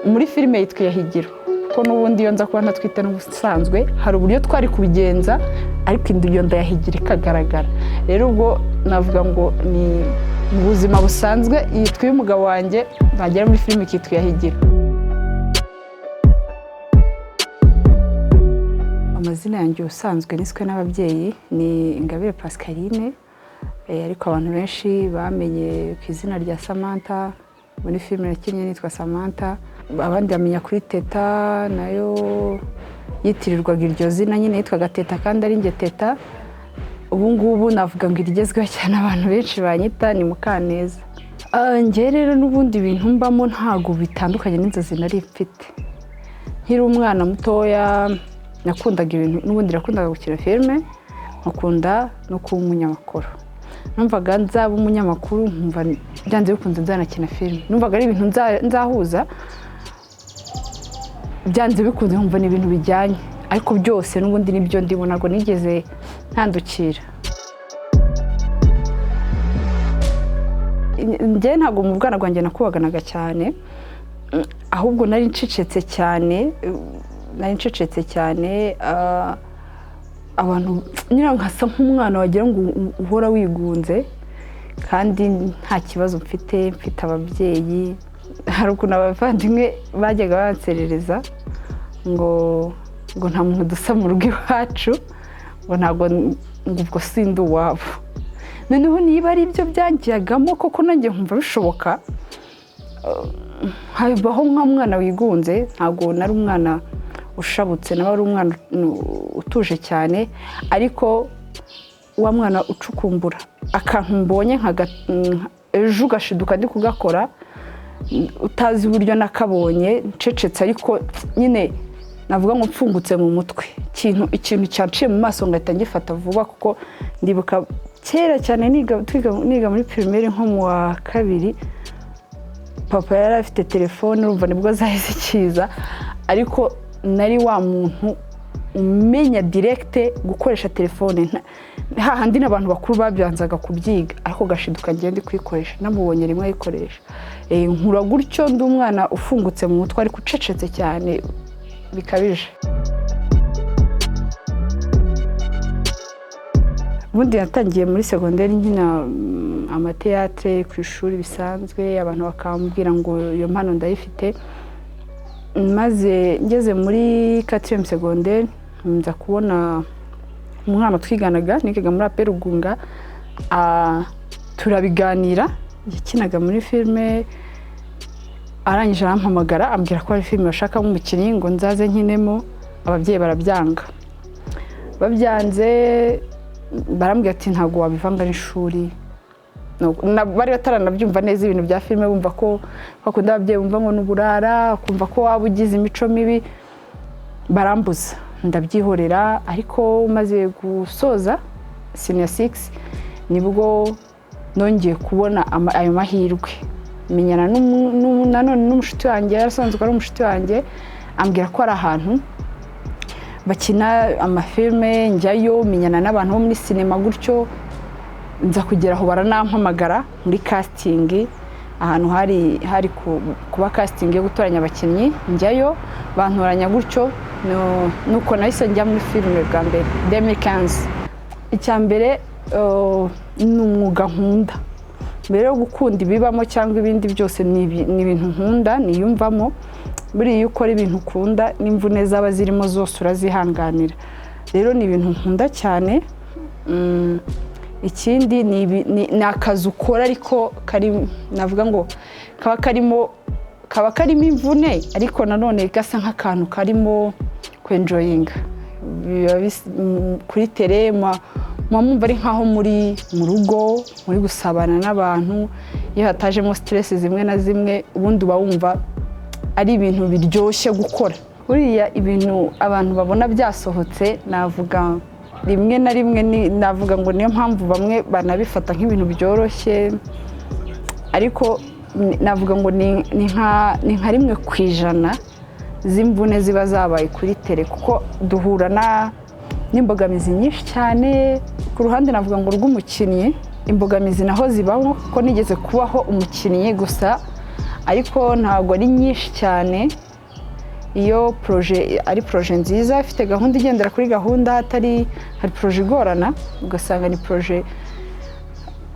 muri filime yitwa Iyahigiro ko n'ubundi iyo nza kuba ntatwite n'ubusanzwe hari uburyo twari kubigenza ariko indi iyo ndayahigira ikagaragara rero ubwo navuga ngo ni mu buzima busanzwe yitwa umugabo wanjye bagera muri filime kitwa Iyahigiro. Amazina yanjye usanzwe niswe n'ababyeyi ni Ingabire Pascaline ariko abantu benshi bamenye ku izina rya Samantha muri filime nakinnye nitwa Samantha abandi bamenya kuri Teta nayo yitirirwaga iryo zina nyine yitwaga Teta kandi ari nge Teta ubu ngubu navuga ngo irigezweho cyane abantu benshi banyita ni Mukaneza. Nge rero n'ubundi bintu mbamo ntago bitandukanye n'inzozi nari mfite nkiri umwana mutoya nakundaga ibintu n'ubundi nakundaga gukina filime nkakunda no kuba umunyamakuru numvaga nzaba umunyamakuru nkumva byanze bikunze nzanakina filime numvaga ari ibintu nzahuza byanze bikunze nkumva ni ibintu bijyanye ariko byose n'ubundi nibyo ndibona ngo nigeze ntandukira. Nge ntago mu bwana bwanjye nakubaganaga cyane ahubwo nari ncecetse cyane abantu nyine nkasa nk'umwana wagira ngo uhora wigunze kandi nta kibazo mfite ababyeyi hari ukuntu abavandimwe bajyaga banserereza ngo nta muntu dusa mu rugo iwacu ngo ntabwo ubwo sindi uwabo noneho niba ari ibyo byangiyagamo koko nanjye nkumva bishoboka habaho nk'umwana wigunze ntabwo nari umwana ushabutse nawe ari umwana utuje cyane ariko wa mwana ucukumbura akantu mbonye ejo ugashiduka ndi kugakora utazi uburyo nakabonye ncecetse ariko nyine navuga ngo mfungutse mu mutwe ikintu cyaciye mu maso ngahita ngifata vuba kuko ndibuka kera cyane niga muri primaire nko mu wa kabiri papa yari afite telefone urumva nibwo zahise kiza ariko nari wa muntu umenya direct gukoresha telefone hahandi n'abantu bakuru babyanzaga kubyiga ariko gashiduka ngende kwikoresha namubonye rimwe ayikoresha nkura gutyo ndi umwana ufungutse mu mutwe ariko ucecetse cyane bikabije. Ubundi yatangiye muri secondaire nkina amateatre ku ishuri bisanzwe abantu bakambwira ngo iyo mpano ndayifite maze ngeze muri 4e secondaire nza kubona umwana twiganaga nigaga muri Aperugunga turabiganira yakinaga muri filime arangije arampamagara ambwira ko ari filime bashaka umukinnyi ngo nzaze nkinemo ababyeyi barabyanga babyanze barambwira ati ntago wabivanga n'ishuri bari bataranabyumva neza ibintu bya filime bumva ko bakunda ababyeyi bumva ngo n'uburara kumva ko waba ugize imico mibi barambuza ndabyihorera ariko maze gusoza senior 6 nibwo nongeye kubona ayo mahirwe menyana nanone n'umushuti wanjye yarasanzwe ari umushuti wanjye ambwira ko ari ahantu bakina amafilme njyayo menyana n'abantu bo muri sinema gutyo nza kugeraho baranampamagara muri casting ahantu hari kuba casting yo gutoranya abakinnyi njyayo bantoranya gutyo nuko nahise njya muri filime bwa mbere 2015. Icyambere ni umwuga nkunda mbere yo gukunda ibibamo cyangwa ibindi byose ni ibintu nkunda niyumvamo buriya iyo ukora ibintu ukunda n'imvune zaba zirimo zose urazihanganira rero ni ibintu nkunda cyane. Ikindi ni akazi ukora ariko navuga ngo kaba karimo imvune ariko nanone gasa nk'akantu karimo kwenjoyinga kuri tele mwumva ari nkaho muri mu rugo muri gusabana n'abantu iyo hatajemo stress zimwe na zimwe ubundi uba wumva ari ibintu biryoshye gukora. Buriya ibintu abantu babona byasohotse navuga rimwe na rimwe navuga ngo niyo mpamvu bamwe banabifata nk'ibintu byoroshye ariko navuga ngo ni nka rimwe ku ijana z'imvune ziba zabaye kuri tele kuko duhura n'imbogamizi nyinshi cyane. Ku ruhande navuga ngo rw'umukinnyi imbogamizi naho zibaho kuko nigeze kubaho umukinnyi gusa ariko ntabwo ari nyinshi cyane. Iyo ari proje nziza ifite gahunda igendera kuri gahunda, hari proje igorana ugasanga ni proje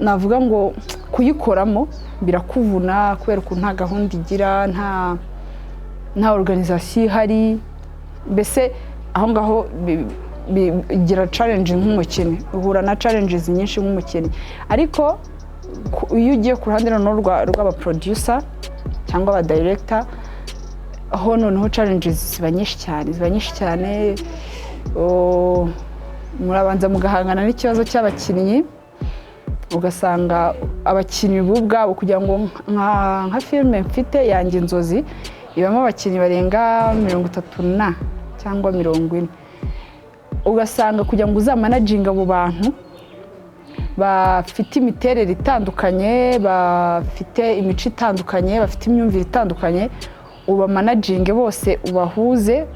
navuga ngo kuyikoramo birakuvuna kubera ko nta gahunda igira, nta organisation ihari, mbese aho ngaho bigira challenge nk'umukinnyi, uhura na challenges nyinshi nk'umukinnyi. Ariko iyo ugiye ku ruhande rw'aba producer cyangwa aba director, aho noneho challenges ziba nyinshi cyane. Murabanza mugahangana n'ikibazo cy'abakinnyi, ugasanga abakinnyi ubwabo kugira ngo nka filime mfite yanjye Inzozi ibamo abakinnyi barenga 30 cyangwa 40, ugasanga kugira ngo uzamanaginga abo bantu bafite imiterere itandukanye, bafite imico itandukanye, bafite imyumvire itandukanye, uba managinge bose ubahuze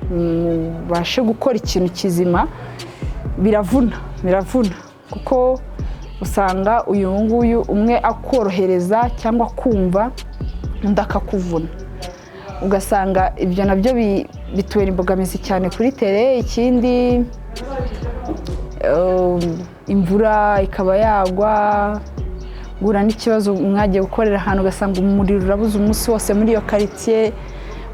bashe gukora ikintu kizima. Biravuna kuko usanga uyu nguyu umwe akorohereza cyangwa kumva undi akakuvuna, ugasanga ibyo nabyo bitubera imbogamizi cyane kuri tele. Ikindi imvura ikaba yagwa, gura n'ikibazo mwagiye gukorera ahantu ugasanga umuriro urabuze umunsi wose muri iyo quartier,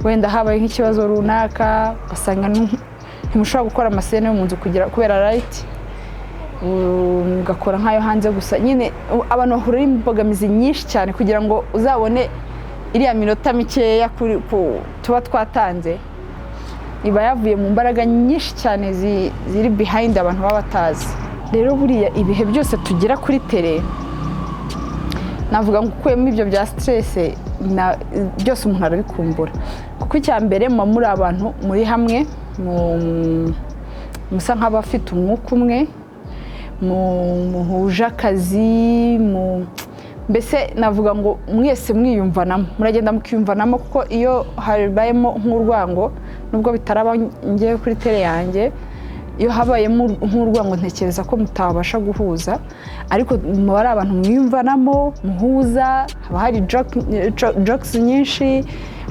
wenda habaye nk'ikibazo runaka ugasanga ntimushobora gukora amasene yo mu nzu kubera light, ugakora nk'ayo hanze gusa. Nyine abantu bahura n'imbogamizi nyinshi cyane kugira ngo uzabone iriya minota mikeya tuba twatanze, iba yavuye mu mbaraga nyinshi cyane ziri behind abantu baba batazi. Rero buriya ibihe byose tugira kuri tele, navuga ngo ukuyemo ibyo bya stress byose umuntu arabikumbura, kuko icya mbere muba muri abantu muri hamwe, musa nk'abafite umwuka umwe, muhuje akazi, mbese navuga ngo mwese mwiyumvanamo, muragenda mukiyumvanamo, kuko iyo habayemo nk'urwango, nubwo bitaraba ngiye kuri tele yanjye, iyo habayemo nk'urwango ntekereza ko mutabasha guhuza, ariko muba ari abantu mwiyumvanamo, muhuza, haba hari jokes nyinshi,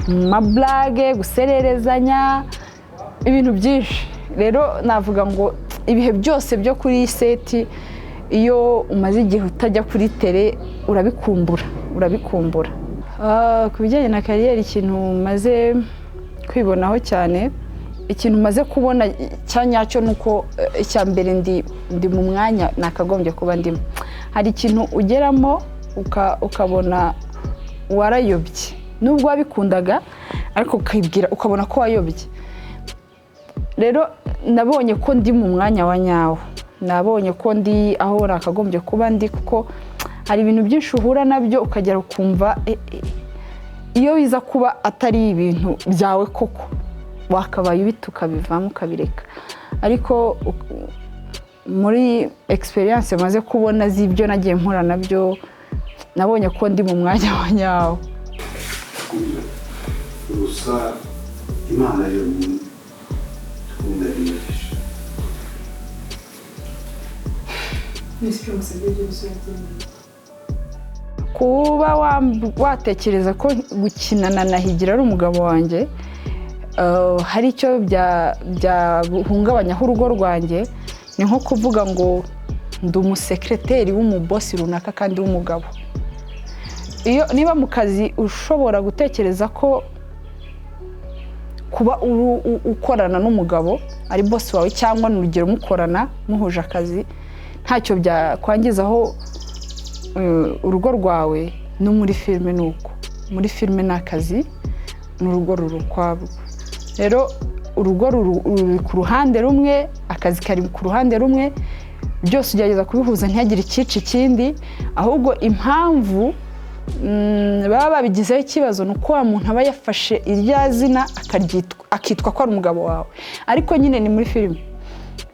mablage, gusererezanya, ibintu byinshi. Rero navuga ngo ibihe byose byo kuri seti, iyo umaze igihe utajya kuri tele urabikumbura. Ku bijyanye na kariyeri, ikintu maze kwibonaho cyane, ikintu maze kubona cyanyacyo nuko icya mbere ndi mu mwanya nakagombye kuba ndimo. Hari ikintu ugeramo ukabona warayobye, nubwo wabikundaga ariko ukabona ko wayobye. Rero nabonye ko ndi mu mwanya wa nyawo, nabonye ko ndi aho nakagombye kuba ndi, kuko hari ibintu byinshi uhura nabyo ukagera ukumva iyo biza kuba atari ibintu byawe koko wakabaye ubita ukabivamo ukabireka. Ariko muri experience maze kubona z'ibyo nagiye mpura nabyo, nabonye ko ndi mu mwanya wa nyawo. Gusa Imana yo ndabifasha. Kuba watekereza ko gukinana na Higira ari umugabo wanjye, hari icyo byahungabanyaho urugo rwanjye, ni nko kuvuga ngo ndi umusekreteri w'umubosi runaka kandi w'umugabo. Niba mu kazi ushobora gutekereza ko kuba ukorana n'umugabo ari boss wawe, cyangwa n'urugero mukorana muhuje akazi, ntacyo byakwangizaho urugo rwawe. No muri filime nuko, muri filime n'akazi n'urugo rurukwabo. Rero urugo ruri ku ruhande rumwe, akazi kari ku ruhande rumwe, byose ugerageza kubihuza ntihagire ikica ikindi. Ahubwo impamvu baba babigizeho ikibazo ni uko wa muntu aba yafashe irya zina akitwa ko ari umugabo wawe, ariko nyine ni muri filime.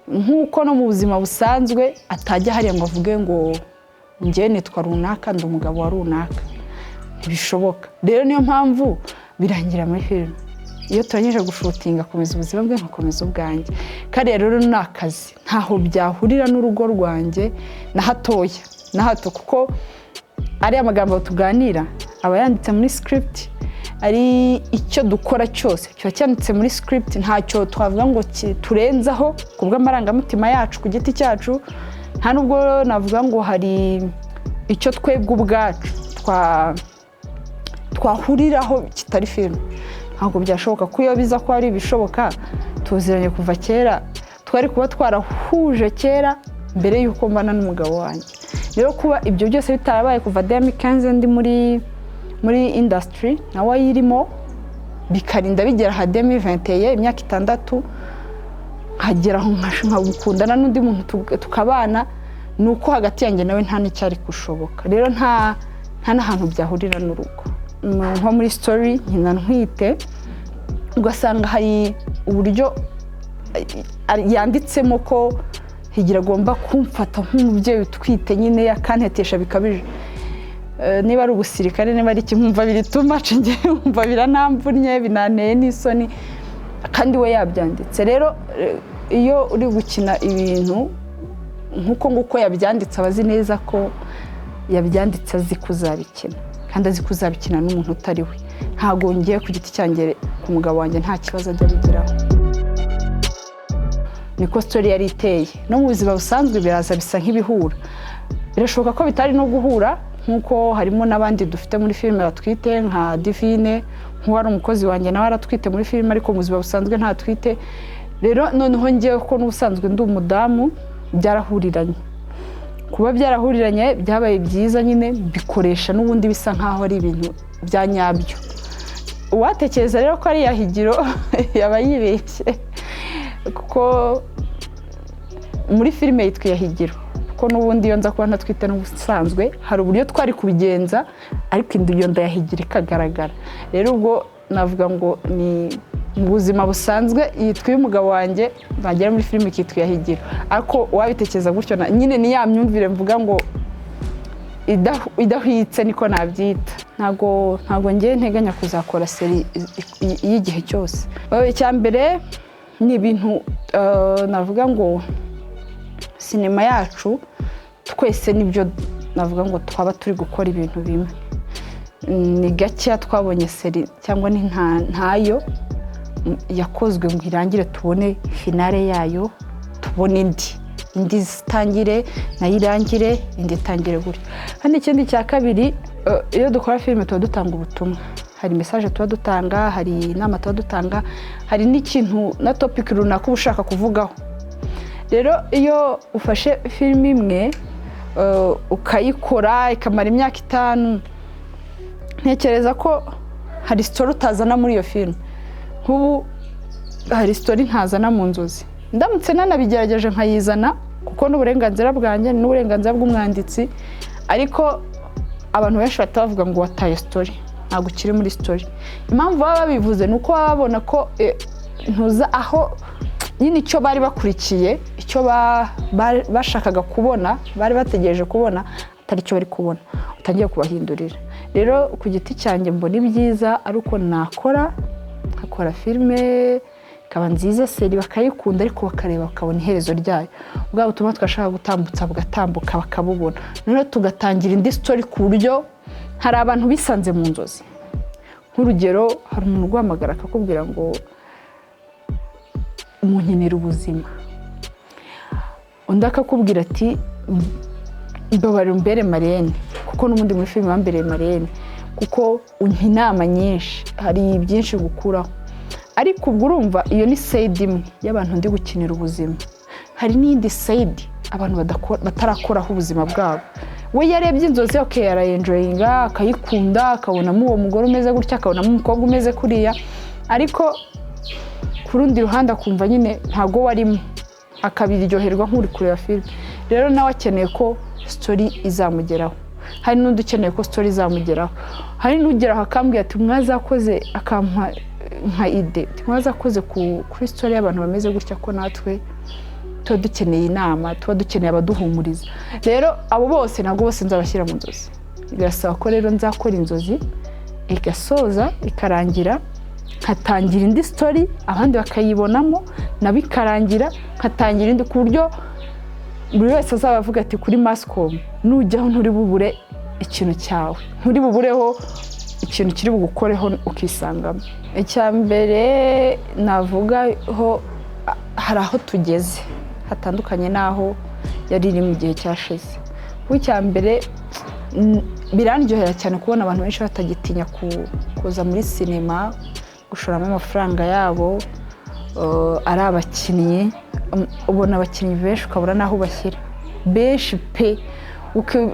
Nk'uko no mu buzima busanzwe atajya hariya ngo avuge ngo njye nitwa runaka ndi umugabo wa runaka, ntibishoboka. Rero niyo mpamvu birangira muri filime, iyo turangije gushutinga akomeza ubuzima bwe nkakomeza ubwanjye. Kariya rero ni akazi, ntaho byahurira n'urugo rwanjye na hato, kuko ariya magambo tuganira aba yanditse muri script, ari icyo dukora cyose kiba cyanditse muri script, ntacyo twavuga ngo turenzaho kubw'amarangamutima yacu ku giti cyacu, nta nubwo navuga ngo hari icyo twebwe ubwacu twahuriraho kitari filime. Ntabwo byashoboka ko iyo biza ko ari ibishoboka tuziranye kuva kera, twari kuba twarahuje kera mbere y'uko mbana n'umugabo wanjye. Rero kuba ibyo byose bitarabaye kuva 2015 ndi muri industry nawe ayirimo, bikarinda bigera ha 2021 imyaka 6 nkagera aho nkagukundana n'undi muntu tukabana, nuko hagati yanjye nawe nta n'icyari kushoboka. Rero nta n'ahantu byahurira n'urugo. Nko muri story nkina ntwite, ugasanga hari uburyo yanditsemo ko Higira agomba kumfata nk'umubyeyi utwite nyine yakantetesha bikabije. Niba ari ubusirikare niba ari kimumva biri too much, ngiye umva biranamvunye binaneye n'isoni kandi we yabyanditse. Rero iyo uri gukina ibintu nkuko yabyanditse, abazi neza ko yabyanditse azi kuzabikina, kandi azi kuzabikina n'umuntu utari we. Ntago ngiye ku giti cyanjye ku mugabo wanjye nta kibazo ajya bigiraho. Niko story yari iteye. No mu buzima busanzwe biraza bisa nk'ibihura. Birashoboka ko bitari no guhura, nkuko harimo n'abandi dufite muri filime batwite nka Divine, nk'uwari umukozi wanjye nawe aratwite muri filime, ariko mu buzima busanzwe ntatwite. Rero noneho ngiye ko n'ubusanzwe ndi umudamu, byarahuriranye. Kuba byarahuriranye byabaye byiza nyine, bikoresha n'ubundi bisa nkaho ari ibintu bya nyabyo. Uwatekereza rero ko ari Yahigiro yaba yibeshye, kuko muri filime yitwa Yahigiro, kuko n'ubundi iyo nza kuba ntatwite n'ubusanzwe hari uburyo twari kubigenza, ariko iyo nda Yahigiro ikagaragara. Rero ubwo navuga ngo ni mu buzima busanzwe yitwa umugabo wanjye, bagera muri filime kitwa Yahigiro. Ariko wabitekereza gutyo nyine ni ya myumvire mvuga ngo idahwitse niko nabyita. Ntago ngiye nteganya kuzakora seri y'igihe cyose. Icya mbere ni ibintu navuga ngo sinema yacu twese nibyo navuga ngo twaba turi gukora ibintu bimwe. Ni gake twabonye seri cyangwa ni ntayo yakozwe ngo irangire tubone finale yayo, tubone indi zitangire nayo irangire, indi itangire gutyo. Kandi ikindi cya kabiri, iyo dukora filime tuba dutanga ubutumwa. Hari message tuba dutanga, hari inama tuba dutanga, hari n'ikintu na topic runaka ushaka kuvugaho. Rero iyo ufashe filime imwe ukayikora ikamara imyaka 5, ntekereza ko hari story utazana muri iyo filime. Nk'ubu hari story ntazana mu nzozi, ndamutse nanabigerageje nkayizana, kuko n'uburenganzira bwanjye n'uburenganzira bw'umwanditsi, ariko abantu benshi batavuga ngo wataye story, ntabwo ukiri muri story. Impamvu baba babivuze nuko baba babona ko ntuza aho nyine icyo bari bakurikiye, icyo bashakaga kubona, bari bategereje kubona, atari cyo bari kubona, utangiye kubahindurira. Rero ku giti cyanjye mbona ibyiza ari uko nkakora filime ikaba nziza, seri bakayikunda, ariko bakareba bakabona iherezo ryayo. Ubwo butumwa twashaka gutambutsa bugatambuka bakabubona. Noneho tugatangira indi story ku buryo hari abantu bisanze mu nzozi. Nk'urugero, hari umuntu uguhamagara akakubwira ngo umunkenera ubuzima, undi akakubwira ati mbabare umbere Marene, kuko n'ubundi muri filime bambereye Marene, kuko unka inama nyinshi, hari byinshi gukuraho. Ariko ubwo urumva iyo ni side imwe y'abantu ndi gukinira ubuzima. Hari n'indi side abantu batarakoraho ubuzima bwabo. We yarebye inzozi okay, arayenjoyinga, akayikunda, akabonamo uwo mugore umeze gutya, akabonamo umukobwa umeze kuriya, ariko ku rundi ruhande akumva nyine ntago warimo, akabiryoherwa nk'uri kureba filime. Rero nawe akeneye ko story izamugeraho, hari n'undi ukeneye ko story izamugeraho, hari n'ugeraho akambwira ati mwazakoze, akampa nka ide, mwazakoze kuri story y'abantu bameze gutya, ko natwe tuba dukeneye inama, tuba dukeneye abaduhumuriza. Rero abo bose ntabwo bose nzabashyira mu nzozi. Birasaba ko rero nzakora inzozi igasoza ikarangira, nkatangira indi story abandi bakayibonamo, nabo ikarangira, nkatangira indi, ku buryo buri wese azaba avuga ati kuri Mascom nujyaho nturi bubure ikintu cyawe, nturi bubureho ikintu kiri bugukoreho ukisangamo. Icya mbere navuga ho hari aho tugeze hatandukanye n'aho yari iri mu gihe cyashize. Icya mbere birandyohera cyane kubona abantu benshi batagitinya kuza muri sinema gushoramo amafaranga yabo, ari abakinnyi, ubona abakinnyi benshi ukabura n'aho bashyira benshi pe,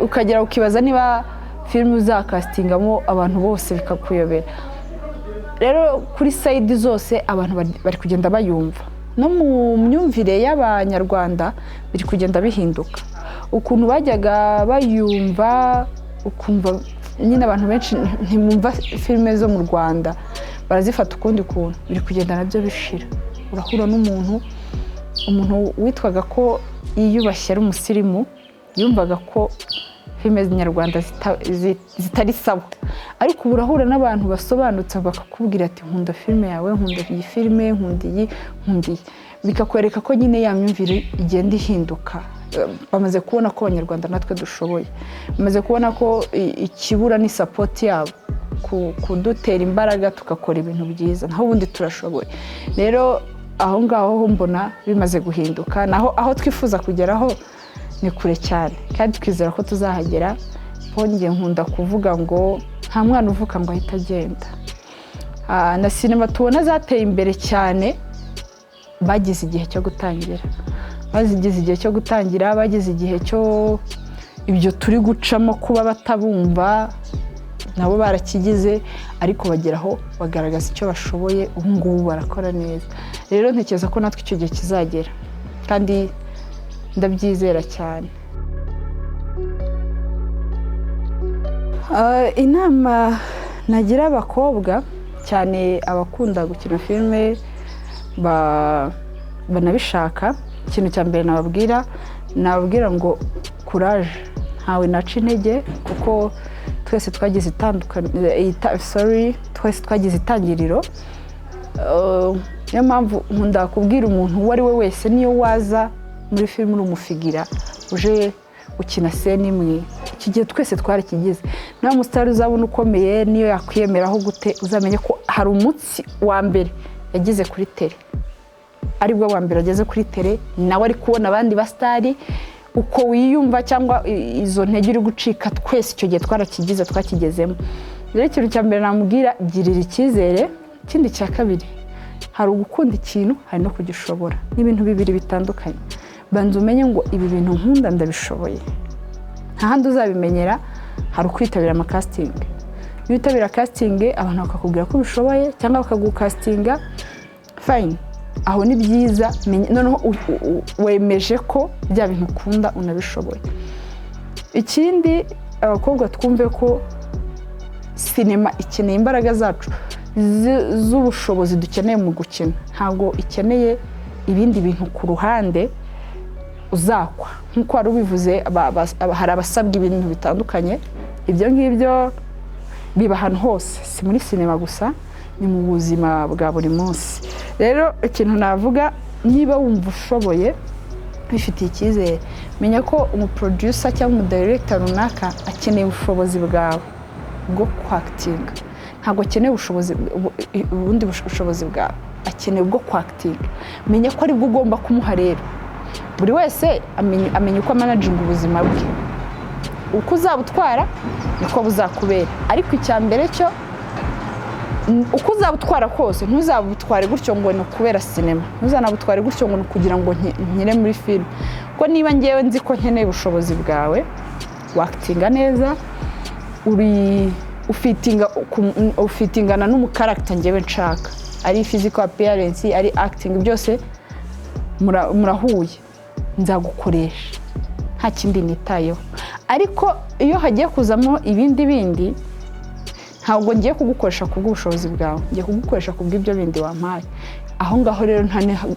ukagera ukibaza niba filime uzakasitingamo abantu bose bikakuyobera. Rero kuri sayidi zose abantu bari kugenda bayumva, no mu myumvire y'abanyarwanda biri kugenda bihinduka. Ukuntu bajyaga bayumva ukumva nyine abantu benshi ntimumva filime zo mu Rwanda, barazifata ukundi kuntu, biri kugenda nabyo bishira. Urahura n'umuntu witwaga ko yiyubashye ari umusirimu, yumvaga ko filime z'inyarwanda zitari sawa, ariko ubu urahura n'abantu basobanutse bakakubwira ati nkunda filime yawe, nkunda iyi filime, nkunda iyi, bikakwereka ko nyine ya myumvire igenda ihinduka. Bamaze kubona ko abanyarwanda natwe dushoboye, bamaze kubona ko ikibura ni support yabo, kudutera imbaraga tugakora ibintu byiza, naho ubundi turashoboye. Rero aho ngaho mbona bimaze guhinduka, naho aho twifuza kugeraho ni kure cyane, kandi twizera ko tuzahagera. Bongeye nkunda kuvuga ngo nta mwana uvuka ngo ahita agenda. Na sinema tubona zateye imbere cyane bagize igihe cyo gutangira, bagize igihe cyo ibyo turi gucamo kuba batabumva nabo barakigize, ariko bageraho bagaragaza icyo bashoboye, ubu ngubu barakora neza. Rero ntekereza ko natwe icyo gihe kizagera, kandi ndabyizera cyane. Inama nagira abakobwa cyane abakunda gukina filime banabishaka, ikintu cya mbere nababwira ngo courage, ntawe naca intege, kuko twese twagize itangiriro. Niyo mpamvu nkunda kubwira umuntu uwo ari we wese, niyo waza muri filime uri umufigira uje ukina sene imwe, iki gihe twese twarakigize. Nta musitari uzabona ukomeye niyo yakwiyemeraho gute, uzamenye ko hari umunsi wa mbere yageze kuri tele, aribwo wa mbere ageze kuri tele, nawe ari kubona abandi basitari. Uko wiyumva cyangwa izo ntege uri gucika, twese icyo gihe twarakigize, twakigezemo. Rero ikintu cya mbere namubwira, girira icyizere. Ikindi cya kabiri, hari ugukunda ikintu, hari no kugishobora, n'ibintu bibiri bitandukanye. Banza umenye ngo ibi bintu nkunda ndabishoboye. Nta handi uzabimenyera, hari ukwitabira amakasitingi. Iyo witabira casting abantu bakakubwira ko ubishoboye cyangwa bakagukastinga, fine, aho ni byiza, noneho wemeje ko bya bintu ukunda unabishoboye. Ikindi, abakobwa twumve ko sinema ikeneye imbaraga zacu z'ubushobozi dukeneye mu gukina, ntabwo ikeneye ibindi bintu ku ruhande uzakwa. Nk'uko wari ubivuze, hari abasabwa ibintu bitandukanye, ibyo ngibyo biba ahantu hose, si muri sinema gusa, ni mu buzima bwa buri munsi. Rero ikintu navuga, niba wumva ushoboye bifitiye icyizere, menya ko umuproducer cyangwa umudirector runaka akeneye ubushobozi bwawe bwo kwakitinga. Ntabwo akeneye ubundi bushobozi bwawe, akeneye ubwo kwakitinga. Menya ko ari bwo ugomba kumuha. Rero buri wese amenya uko managinga ubuzima bwe, uko uzabutwara niko buzakubera. Ariko icya mbere cyo, uko uzabutwara kose ntuzabutware gutyo ngo ni ukubera sinema, ntuzanabutware gutyo ngo ni ukugira ngo nkire muri filime. Kuko niba ngewe nzi ko nkeneye ubushobozi bwawe, wakitinga neza, ufitingana n'umukaragita ngewe nshaka, ari physical appearance, ari acting, byose murahuye, nzagukoresha, nta kindi nitayeho. Ariko iyo hagiye kuzamo ibindi, ntabwo ngiye kugukoresha kubw'ubushobozi bwawe, ngiye kugukoresha kubw'ibyo bindi wampaye. Aho ngaho rero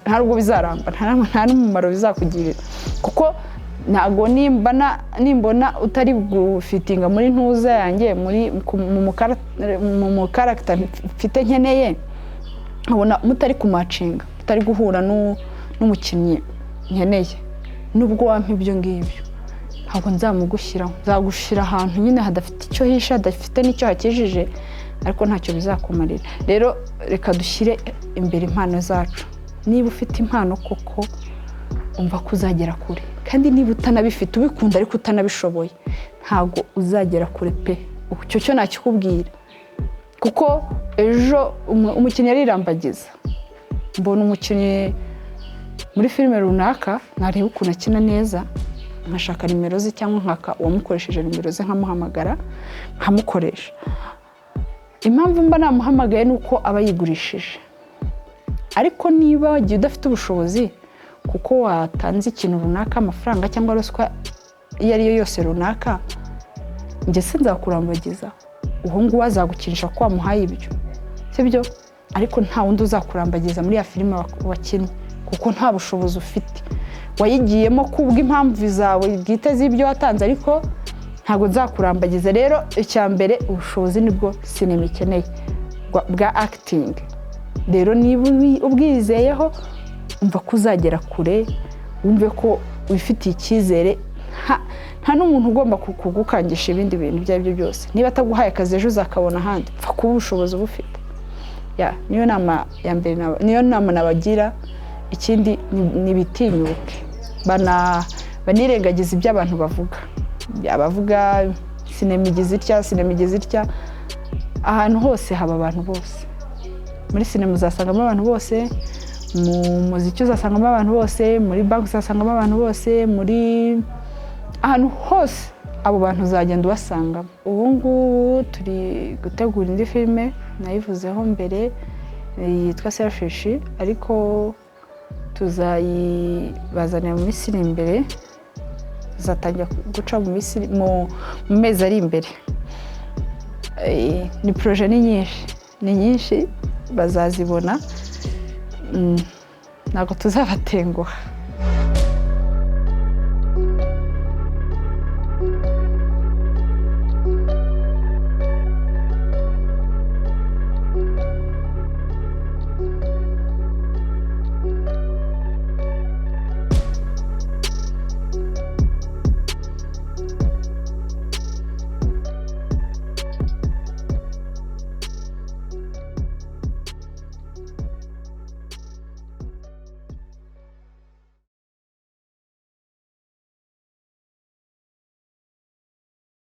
nta rwo bizaramba, nta n'umumaro bizakugirira, kuko ntabwo nimbona utari gufitinga muri ntuza yanjye, mu mukaragita mfite nkeneye, nkabona mutari kumacinga, mutari guhura n'umukinnyi nkeneye, nubwo wampa ibyo ngibyo, ntabwo nzamugushyiraho. Nzagushyira ahantu nyine hadafite icyo hisha, hadafite n'icyo hakijije, ariko ntacyo bizakumarira. Rero reka dushyire imbere impano zacu. Niba ufite impano koko umva ko uzagera kure, kandi niba utanabifite ubikunda ariko utanabishoboye ntabwo uzagera kure pe. Icyo cyo nakikubwira, kuko ejo umukinnyi arirambagiza, mbona umukinnyi muri filime runaka nareba ukuntu akina neza, nkashaka nimero ze cyangwa nkaka uwamukoresheje nimero ze nkamuhamagara nkamukoresha. Impamvu mba namuhamagaye ni uko aba yigurishije. Ariko niba wagiye udafite ubushobozi kuko watanze ikintu runaka, amafaranga cyangwa ruswa iyo ari yo yose runaka, njye sinzakurambagiza. Uwo nguwo azagukinisha ko wamuhaye ibyo, sibyo? Ariko nta wundi uzakurambagiza muri ya filime wakinnye, kuko nta bushobozi ufite. Wayigiyemo kubw'impamvu zawe bwite z'ibyo watanze, ariko ntabwo nzakurambagiza. Rero icya mbere ubushobozi nibwo sinema ikeneye bwa acting. Rero niba ubwizeyeho umva ko uzagera kure, wumve ko wifitiye icyizere. Nta n'umuntu ugomba kugukangisha ibindi bintu ibyo ari byo byose. Niba ataguhaye akazi ejo uzakabona ahandi, pfa kuba ubushobozi bufite. Niyo nama ya mbere, niyo nama nabagira. Ikindi nibitinyuke, banirengagiza ibyo abantu bavuga. Abavuga sinema igize itya, sinema igize itya. Ahantu hose haba abantu bose. Muri sinema uzasangamo abantu bose, mu muziki uzasangamo abantu bose, muri banki uzasangamo abantu bose, muri ahantu hose abo bantu uzagenda ubasangamo. Ubu ngubu turi gutegura indi filime nayivuzeho mbere yitwa Selfish, ariko tuzayibazanira mu minsi iri imbere, tuzatangira guca mu mezi ari imbere. Ni projet ni nyinshi bazazibona, ntabwo tuzabatenguha.